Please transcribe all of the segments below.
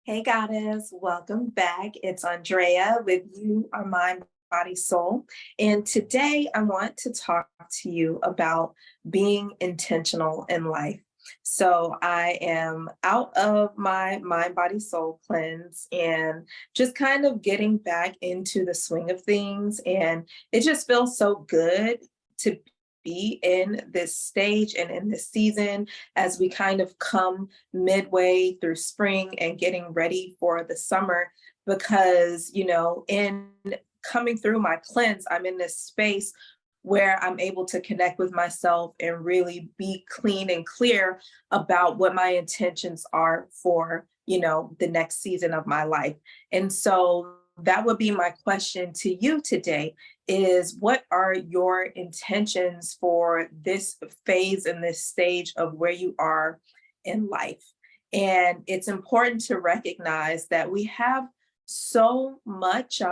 Hey, Goddess, welcome back. It's Andrea with You Are Mind, Body, Soul. And today I want to talk to you about being intentional in life. So I am out of my mind, body, soul cleanse and just kind of getting back into the swing of things. And it just feels so good to be in this stage and in this season as we kind of come midway through spring and getting ready for the summer because, in coming through my cleanse, I'm in this space where I'm able to connect with myself and really be clean and clear about what my intentions are for, the next season of my life. And so that would be my question to you today is what are your intentions for this phase and this stage of where you are in life? And it's important to recognize that we have so much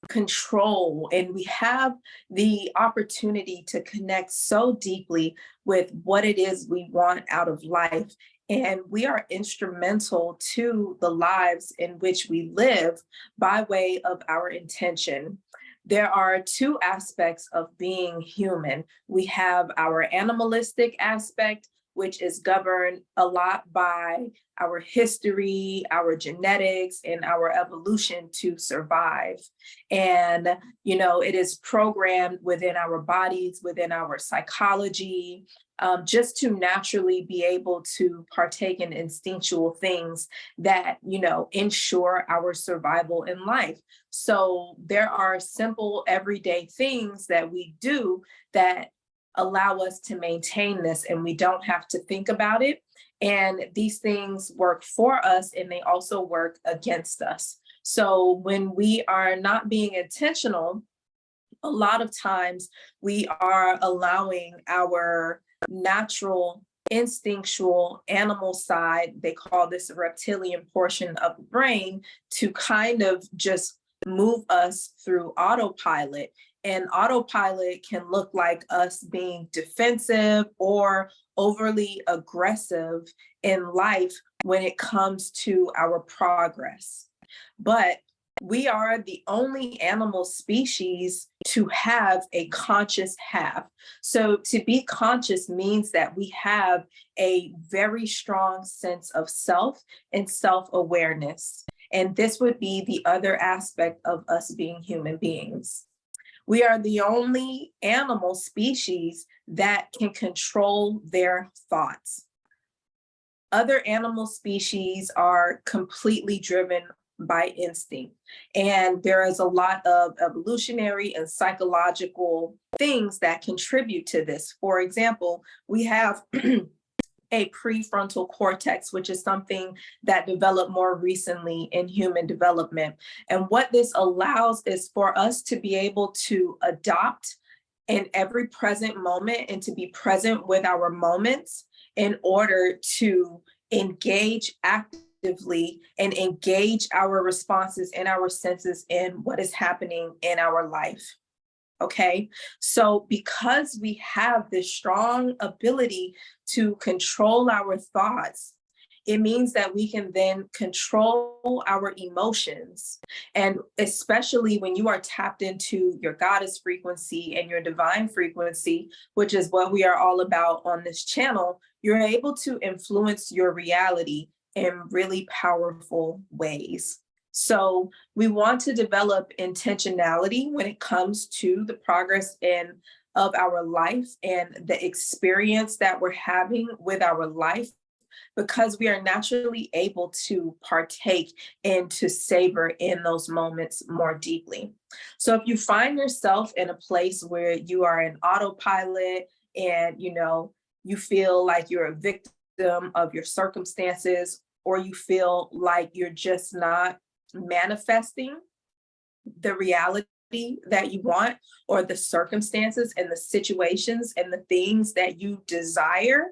control and we have the opportunity to connect so deeply with what it is we want out of life. And we are instrumental to the lives in which we live by way of our intention. There are two aspects of being human. We have our animalistic aspect, which is governed a lot by our history, our genetics, and our evolution to survive. And, it is programmed within our bodies, within our psychology, just to naturally be able to partake in instinctual things that, ensure our survival in life. So there are simple everyday things that we do that allow us to maintain this and we don't have to think about it. And these things work for us and they also work against us. So when we are not being intentional, a lot of times we are allowing our natural instinctual animal side, they call this a reptilian portion of the brain, to kind of just move us through autopilot. And autopilot can look like us being defensive or overly aggressive in life when it comes to our progress. But we are the only animal species to have a conscious have. So to be conscious means that we have a very strong sense of self and self-awareness. And this would be the other aspect of us being human beings. We are the only animal species that can control their thoughts. Other animal species are completely driven by instinct. And there is a lot of evolutionary and psychological things that contribute to this. For example, we have a prefrontal cortex, which is something that developed more recently in human development. And what this allows is for us to be able to adopt in every present moment and to be present with our moments in order to engage actively and engage our responses and our senses in what is happening in our life. Okay, so because we have this strong ability to control our thoughts, it means that we can then control our emotions. And especially when you are tapped into your goddess frequency and your divine frequency, which is what we are all about on this channel, you're able to influence your reality in really powerful ways. So we want to develop intentionality when it comes to the progress of our life and the experience that we're having with our life, because we are naturally able to partake and to savor in those moments more deeply. So if you find yourself in a place where you are in autopilot and you feel like you're a victim of your circumstances, or you feel like you're just not manifesting the reality that you want, or the circumstances and the situations and the things that you desire,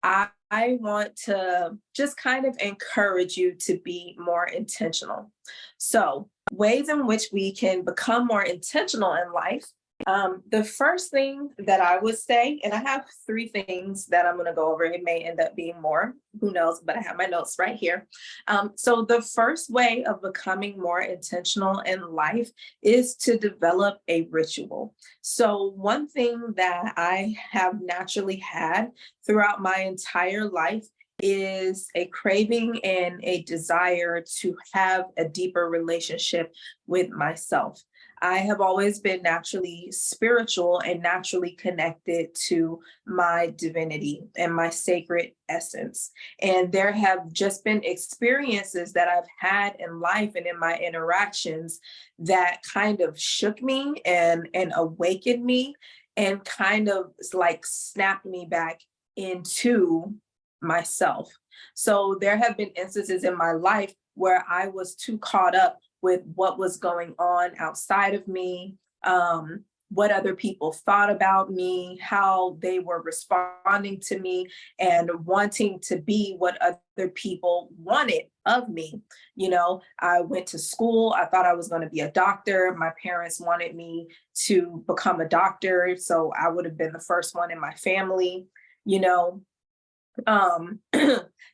I want to just kind of encourage you to be more intentional. So, ways in which we can become more intentional in life The first thing that I would say, and I have three things that I'm going to go over. It may end up being more, who knows, but I have my notes right here. So the first way of becoming more intentional in life is to develop a ritual. So one thing that I have naturally had throughout my entire life is a craving and a desire to have a deeper relationship with myself. I have always been naturally spiritual and naturally connected to my divinity and my sacred essence. And there have just been experiences that I've had in life and in my interactions that kind of shook me and awakened me and kind of like snapped me back into myself. So there have been instances in my life where I was too caught up with what was going on outside of me, what other people thought about me, how they were responding to me, and wanting to be what other people wanted of me. You know, I went to school, I thought I was going to be a doctor. My parents wanted me to become a doctor, so I would have been the first one in my family, you know. um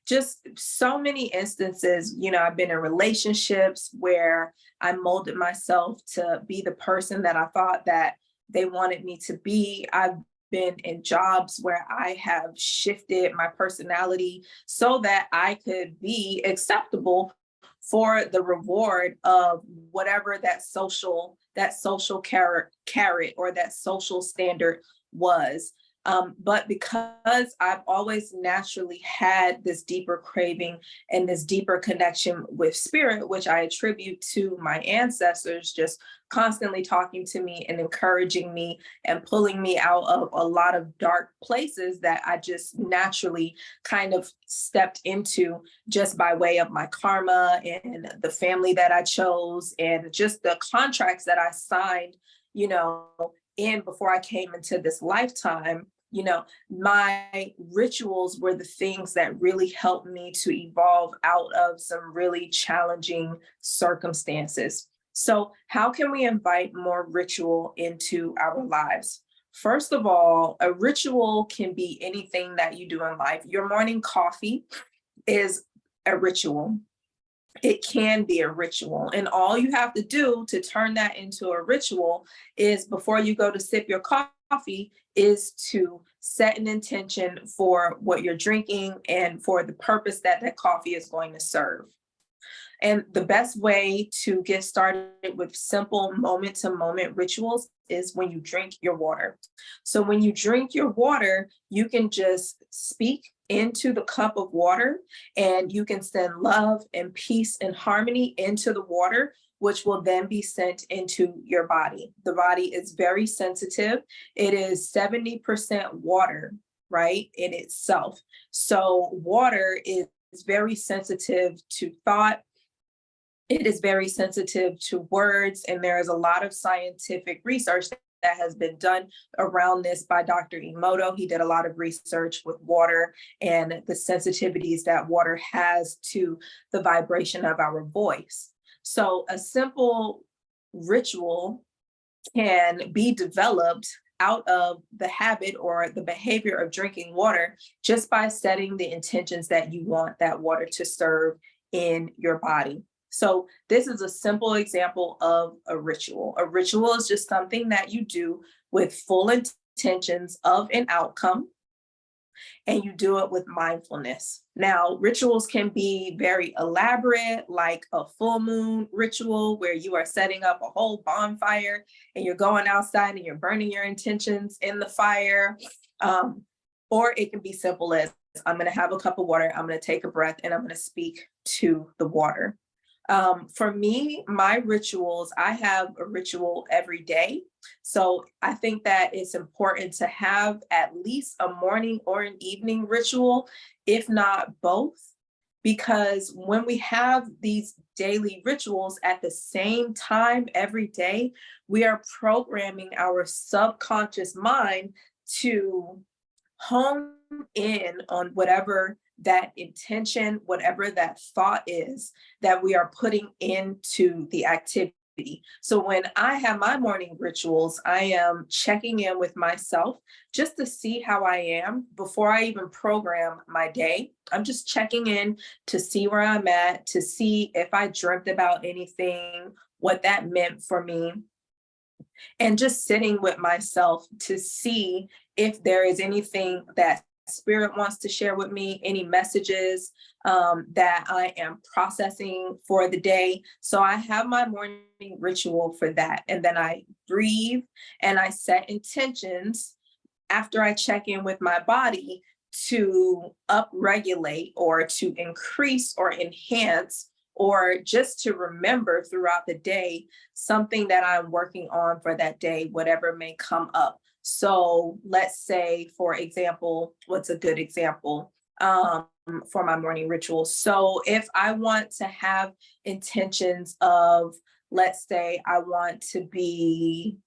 just so many instances, I've been in relationships where I molded myself to be the person that I thought that they wanted me to be. I've been in jobs where I have shifted my personality so that I could be acceptable for the reward of whatever that social carrot or that social standard was. But because I've always naturally had this deeper craving and this deeper connection with spirit, which I attribute to my ancestors just constantly talking to me and encouraging me and pulling me out of a lot of dark places that I just naturally kind of stepped into just by way of my karma and the family that I chose and just the contracts that I signed, you know, in before I came into this lifetime. My rituals were the things that really helped me to evolve out of some really challenging circumstances. So, how can we invite more ritual into our lives? First of all, a ritual can be anything that you do in life. Your morning coffee is a ritual. It can be a ritual. And all you have to do to turn that into a ritual is before you go to sip your coffee, is to set an intention for what you're drinking and for the purpose that that coffee is going to serve. And the best way to get started with simple moment to moment rituals is when you drink your water. So, when you drink your water, you can just speak into the cup of water and you can send love and peace and harmony into the water, which will then be sent into your body. The body is very sensitive. It is 70% water, right, in itself. So, water is very sensitive to thought, it is very sensitive to words, and there is a lot of scientific research that has been done around this by Dr. Emoto. He did a lot of research with water and the sensitivities that water has to the vibration of our voice. So a simple ritual can be developed out of the habit or the behavior of drinking water just by setting the intentions that you want that water to serve in your body. So this is a simple example of a ritual. A ritual is just something that you do with full intentions of an outcome, and you do it with mindfulness. Now, rituals can be very elaborate, like a full moon ritual where you are setting up a whole bonfire and you're going outside and you're burning your intentions in the fire. Um, or it can be simple as I'm going to have a cup of water, I'm going to take a breath, and I'm going to speak to the water. For me, my rituals, I have a ritual every day. So I think that it's important to have at least a morning or an evening ritual, if not both, because when we have these daily rituals at the same time every day, we are programming our subconscious mind to hone in on whatever that intention, whatever that thought is that we are putting into the activity. So when I have my morning rituals, I am checking in with myself just to see how I am before I even program my day. I'm just checking in to see where I'm at, to see if I dreamt about anything, what that meant for me, and just sitting with myself to see if there is anything that spirit wants to share with me, any messages that I am processing for the day. So I have my morning ritual for that. And then I breathe and I set intentions after I check in with my body to upregulate or to increase or enhance or just to remember throughout the day something that I'm working on for that day, whatever may come up. So let's say, for example, what's a good example for my morning ritual? So if I want to have intentions of, let's say, I want to be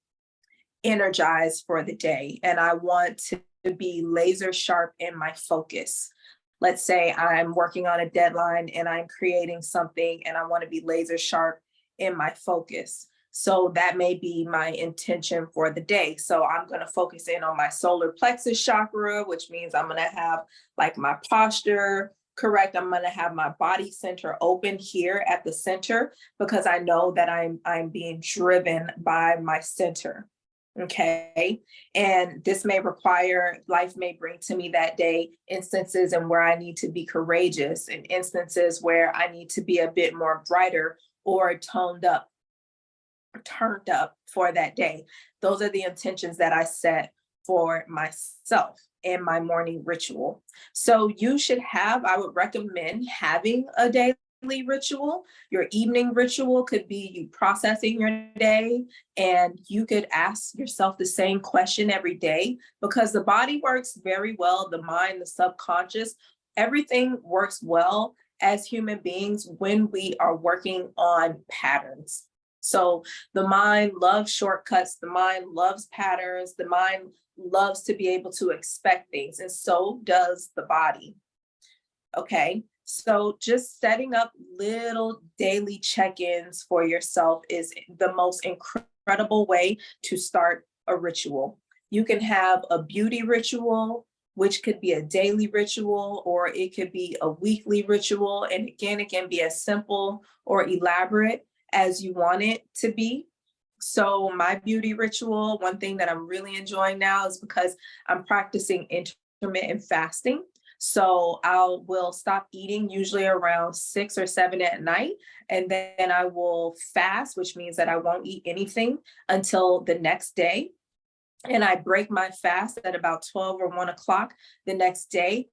energized for the day and I want to be laser sharp in my focus. Let's say I'm working on a deadline and I'm creating something and I want to be laser sharp in my focus. So that may be my intention for the day. So I'm going to focus in on my solar plexus chakra, which means I'm going to have like my posture correct. I'm going to have my body center open here at the center because I know that I'm being driven by my center. Okay. And this may require, life may bring to me that day instances and where I need to be courageous and instances where I need to be a bit more brighter or toned up, turned up for that day. Those are the intentions that I set for myself in my morning ritual. So you should have, I would recommend having a daily ritual. Your evening ritual could be you processing your day, and you could ask yourself the same question every day because the body works very well, the mind, the subconscious, everything works well as human beings when we are working on patterns. So the mind loves shortcuts, the mind loves patterns, the mind loves to be able to expect things, and so does the body. Okay, so just setting up little daily check-ins for yourself is the most incredible way to start a ritual. You can have a beauty ritual, which could be a daily ritual, or it could be a weekly ritual. And again, it can be as simple or elaborate as you want it to be. So my beauty ritual, one thing that I'm really enjoying now is because I'm practicing intermittent fasting. So will stop eating usually around 6 or 7 at night. And then I will fast, which means that I won't eat anything until the next day. And I break my fast at about 12 or 1 o'clock the next day.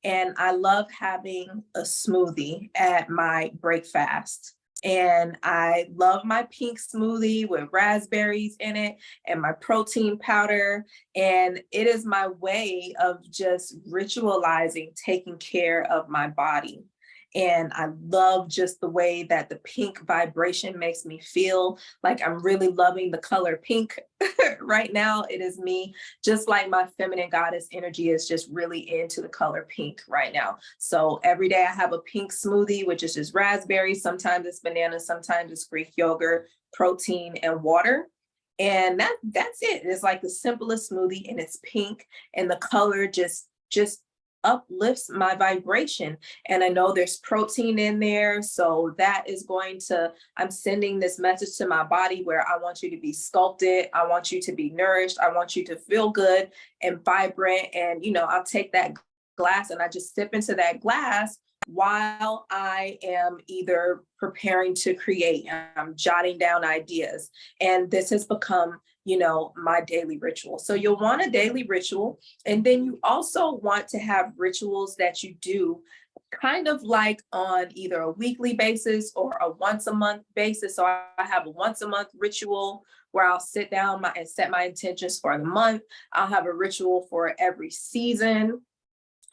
And I love having a smoothie at my break fast. And I love my pink smoothie with raspberries in it and my protein powder. And it is my way of just ritualizing taking care of my body. And I love just the way that the pink vibration makes me feel like I'm really loving the color pink right now. It is me, just like my feminine goddess energy is just really into the color pink right now. So every day I have a pink smoothie, which is just raspberries. Sometimes it's banana, sometimes it's Greek yogurt, protein, and water. And that's it. It's like the simplest smoothie and it's pink and the color just uplifts my vibration. And I know there's protein in there. So that is going to, I'm sending this message to my body where I want you to be sculpted. I want you to be nourished. I want you to feel good and vibrant. And, I'll take that glass and I just sip into that glass while I am either preparing to create, I'm jotting down ideas. And this has become, my daily ritual. So you'll want a daily ritual. And then you also want to have rituals that you do kind of like on either a weekly basis or a once a month basis. So I have a once a month ritual where I'll sit down and set my intentions for the month. I'll have a ritual for every season.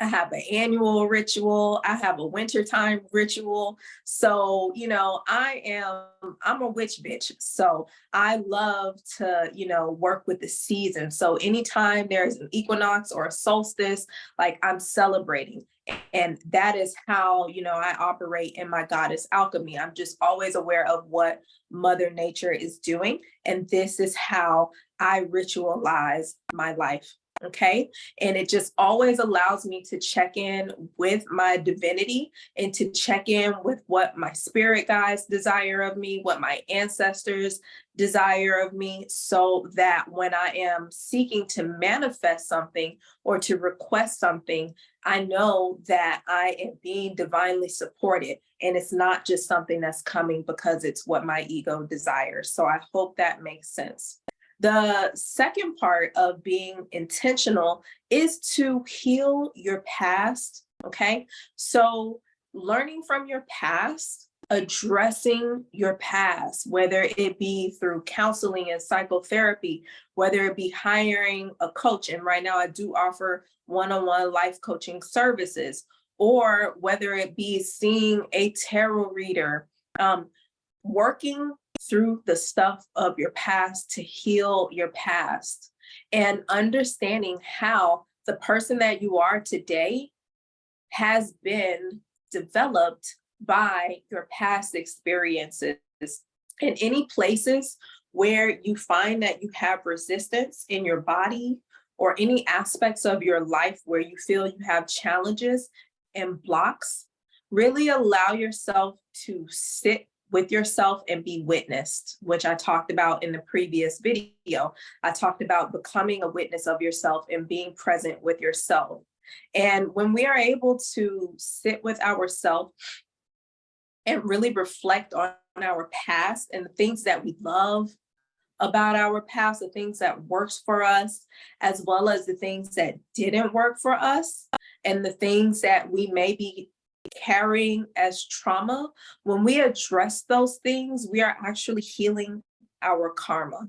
I have an annual ritual. I have a wintertime ritual. So, I'm a witch bitch. So I love to, work with the season. So anytime there's an equinox or a solstice, like I'm celebrating. And that is how, I operate in my goddess alchemy. I'm just always aware of what Mother Nature is doing. And this is how I ritualize my life. Okay. And it just always allows me to check in with my divinity and to check in with what my spirit guides desire of me, what my ancestors desire of me, so that when I am seeking to manifest something or to request something, I know that I am being divinely supported. And it's not just something that's coming because it's what my ego desires. So I hope that makes sense. The second part of being intentional is to heal your past. Okay. So, learning from your past, addressing your past, whether it be through counseling and psychotherapy, whether it be hiring a coach. And right now, I do offer one-on-one life coaching services, or whether it be seeing a tarot reader, working through the stuff of your past to heal your past and understanding how the person that you are today has been developed by your past experiences. And any places where you find that you have resistance in your body or any aspects of your life where you feel you have challenges and blocks, really allow yourself to sit with yourself and be witnessed, which I talked about in the previous video. I talked about becoming a witness of yourself and being present with yourself. And when we are able to sit with ourselves and really reflect on our past and the things that we love about our past, the things that works for us, as well as the things that didn't work for us, and the things that we may be carrying as trauma, when we address those things, we are actually healing our karma.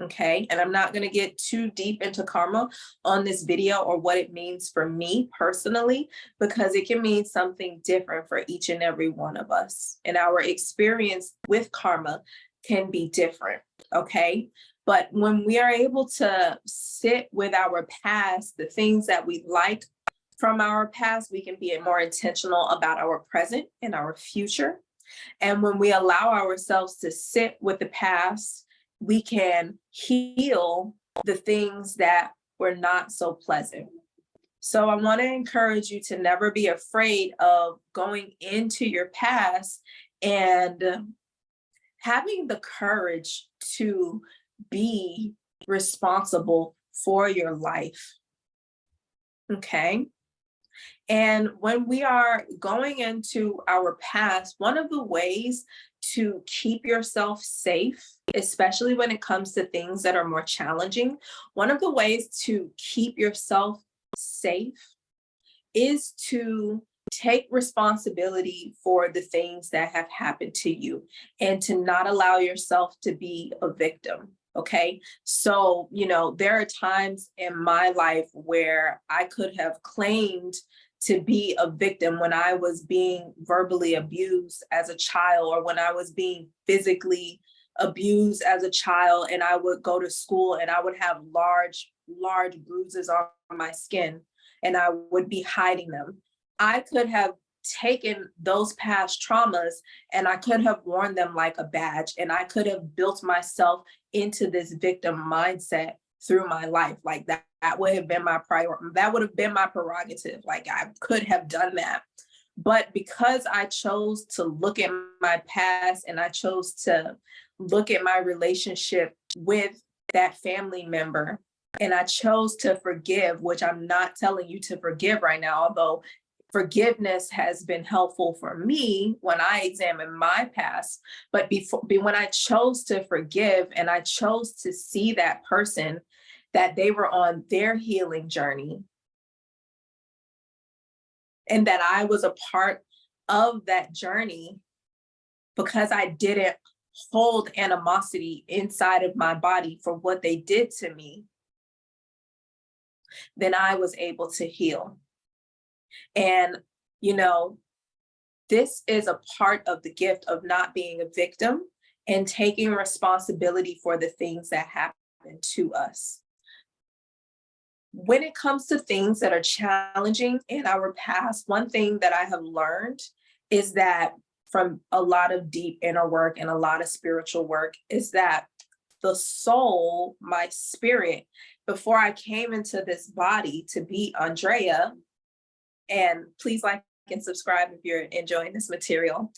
Okay. And I'm not going to get too deep into karma on this video or what it means for me personally, because it can mean something different for each and every one of us. And our experience with karma can be different. Okay. But when we are able to sit with our past, the things that we like from our past, we can be more intentional about our present and our future. And when we allow ourselves to sit with the past, we can heal the things that were not so pleasant. So I want to encourage you to never be afraid of going into your past and having the courage to be responsible for your life. Okay. And when we are going into our past, one of the ways to keep yourself safe, especially when it comes to things that are more challenging, one of the ways to keep yourself safe is to take responsibility for the things that have happened to you and to not allow yourself to be a victim. Okay. So, there are times in my life where I could have claimed to be a victim when I was being verbally abused as a child, or when I was being physically abused as a child, and I would go to school and I would have large, large bruises on my skin and I would be hiding them. I could have taken those past traumas and I could have worn them like a badge, and I could have built myself into this victim mindset through my life. Like that would have been my priority. That would have been my prerogative. Like I could have done that. But because I chose to look at my past and I chose to look at my relationship with that family member, and I chose to forgive, which I'm not telling you to forgive right now, although forgiveness has been helpful for me when I examine my past. But when I chose to forgive and I chose to see that person, that they were on their healing journey and that I was a part of that journey, because I didn't hold animosity inside of my body for what they did to me, then I was able to heal. And, you know, this is a part of the gift of not being a victim and taking responsibility for the things that happen to us. When it comes to things that are challenging in our past, one thing that I have learned is that from a lot of deep inner work and a lot of spiritual work is that the soul, my spirit, before I came into this body to be Andrea, and please like and subscribe if you're enjoying this material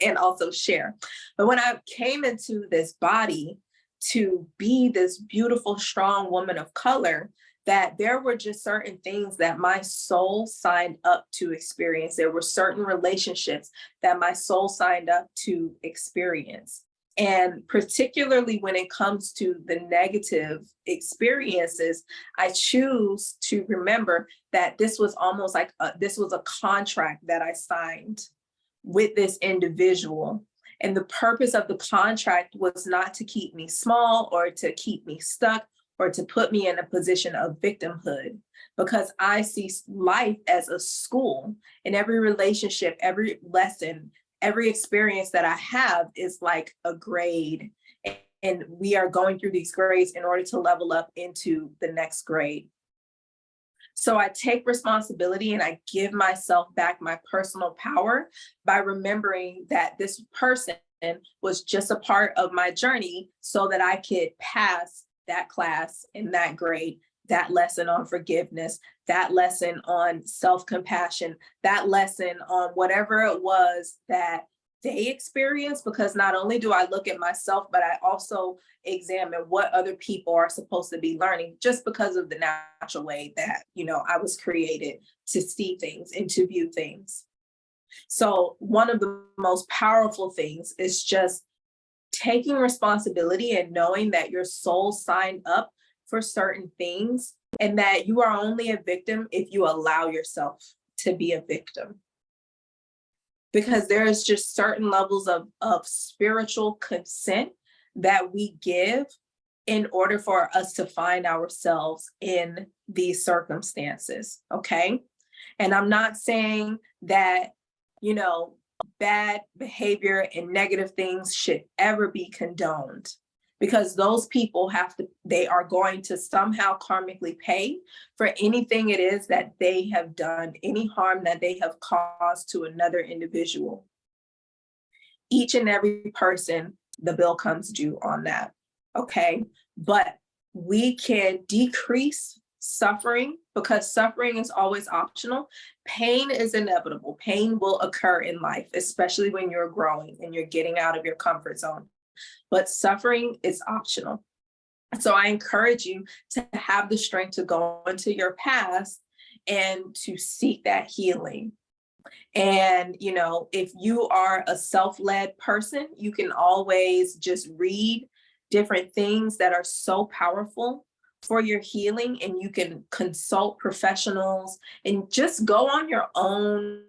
and also share. But when I came into this body to be this beautiful, strong woman of color, that there were just certain things that my soul signed up to experience. There were certain relationships that my soul signed up to experience. And particularly when it comes to the negative experiences, I choose to remember that this was almost like this was a contract that I signed with this individual. And the purpose of the contract was not to keep me small or to keep me stuck or to put me in a position of victimhood, because I see life as a school, and every relationship, every lesson, every experience that I have is like a grade. And we are going through these grades in order to level up into the next grade. So I take responsibility and I give myself back my personal power by remembering that this person was just a part of my journey so that I could pass that class and that grade, that lesson on forgiveness, that lesson on self-compassion, that lesson on whatever it was that they experienced. Because not only do I look at myself, but I also examine what other people are supposed to be learning, just because of the natural way that, I was created to see things and to view things. So one of the most powerful things is just taking responsibility and knowing that your soul signed up for certain things, and that you are only a victim if you allow yourself to be a victim. Because there is just certain levels of spiritual consent that we give in order for us to find ourselves in these circumstances, okay? And I'm not saying that, bad behavior and negative things should ever be condoned, because those people they are going to somehow karmically pay for anything it is that they have done, any harm that they have caused to another individual. Each and every person, the bill comes due on that, okay? But we can decrease suffering, because suffering is always optional. Pain is inevitable. Pain will occur in life, especially when you're growing and you're getting out of your comfort zone. But suffering is optional. So I encourage you to have the strength to go into your past and to seek that healing. And, if you are a self-led person, you can always just read different things that are so powerful for your healing, and you can consult professionals and just go on your own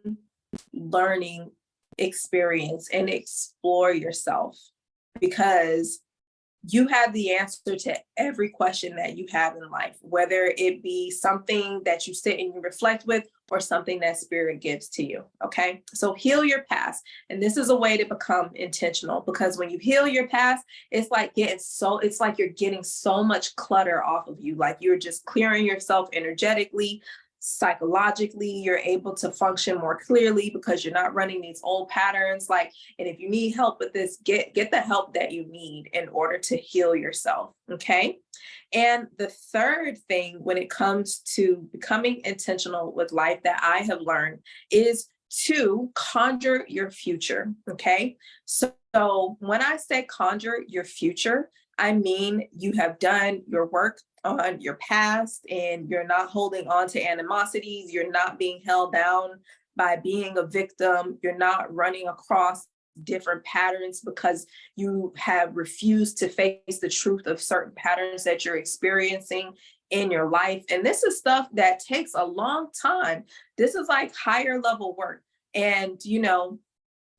learning experience and explore yourself, because you have the answer to every question that you have in life, whether it be something that you sit and you reflect with or something that spirit gives to you. Okay. So heal your past. And this is a way to become intentional, because when you heal your past, it's like you're getting so much clutter off of you. Like you're just clearing yourself energetically, psychologically. You're able to function more clearly because you're not running these old patterns. And if you need help with this, get the help that you need in order to heal yourself. Okay. And the third thing when it comes to becoming intentional with life that I have learned is to conjure your future. Okay. So when I say conjure your future, I mean, you have done your work on your past and you're not holding on to animosities. You're not being held down by being a victim. You're not running across different patterns because you have refused to face the truth of certain patterns that you're experiencing in your life. And this is stuff that takes a long time. This is like higher level work. And,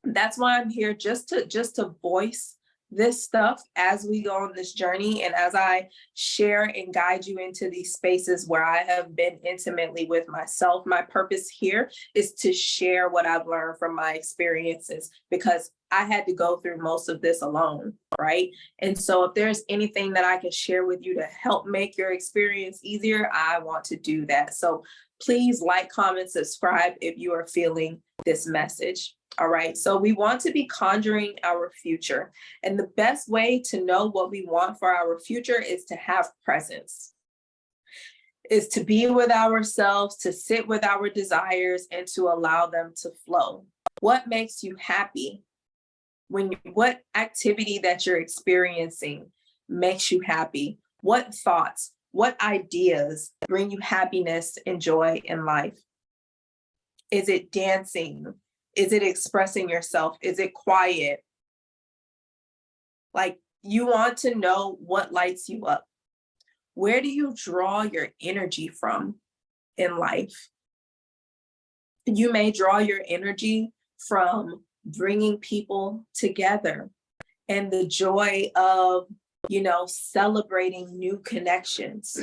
that's why I'm here, just to voice this stuff as we go on this journey and as I share and guide you into these spaces where I have been intimately with myself. My purpose here is to share what I've learned from my experiences, because I had to go through most of this alone, right? And so if there's anything that I can share with you to help make your experience easier, I want to do that. So please like, comment, subscribe if you are feeling this message. All right, so we want to be conjuring our future. And the best way to know what we want for our future is to have presence, is to be with ourselves, to sit with our desires, and to allow them to flow. What makes you happy? What activity that you're experiencing makes you happy? What thoughts, what ideas bring you happiness and joy in life? Is it dancing? Is it expressing yourself? Is it quiet? Like, you want to know what lights you up. Where do you draw your energy from in life? You may draw your energy from bringing people together and the joy of, celebrating new connections.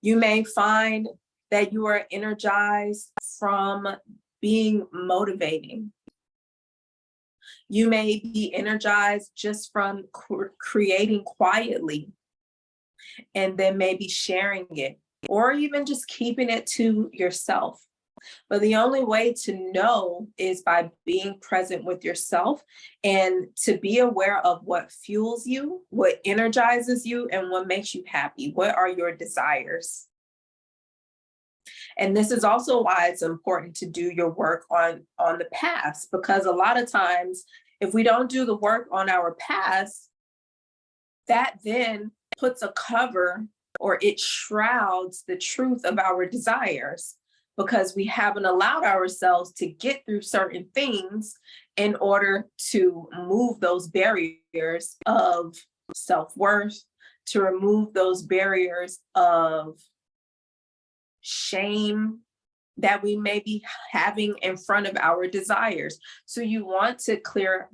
You may find that you are energized from being motivating. You may be energized just from creating quietly and then maybe sharing it, or even just keeping it to yourself. But the only way to know is by being present with yourself and to be aware of what fuels you, what energizes you, and what makes you happy. What are your desires? And this is also why it's important to do your work on the past, because a lot of times, if we don't do the work on our past, that then puts a cover, or it shrouds the truth of our desires, because we haven't allowed ourselves to get through certain things in order to move those barriers of self-worth, to remove those barriers of shame that we may be having in front of our desires. So you want to clear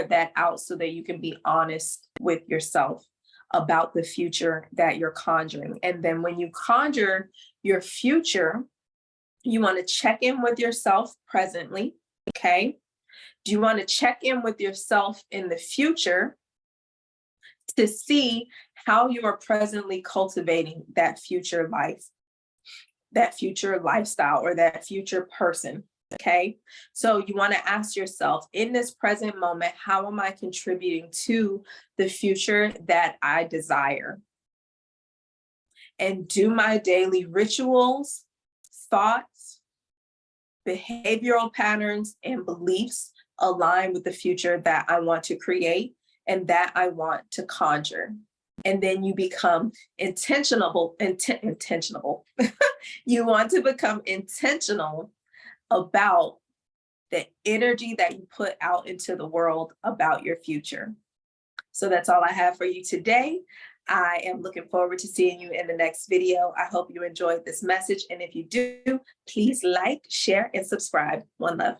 that out so that you can be honest with yourself about the future that you're conjuring. And then when you conjure your future, you want to check in with yourself presently, okay? Do you want to check in with yourself in the future to see how you are presently cultivating that future life, that future lifestyle, or that future person, okay? So you want to ask yourself, in this present moment, how am I contributing to the future that I desire? And do my daily rituals, thoughts, behavioral patterns, and beliefs align with the future that I want to create and that I want to conjure? And then you become intentional. You want to become intentional about the energy that you put out into the world about your future. So that's all I have for you today. I am looking forward to seeing you in the next video. I hope you enjoyed this message. And if you do, please like, share, and subscribe. One love.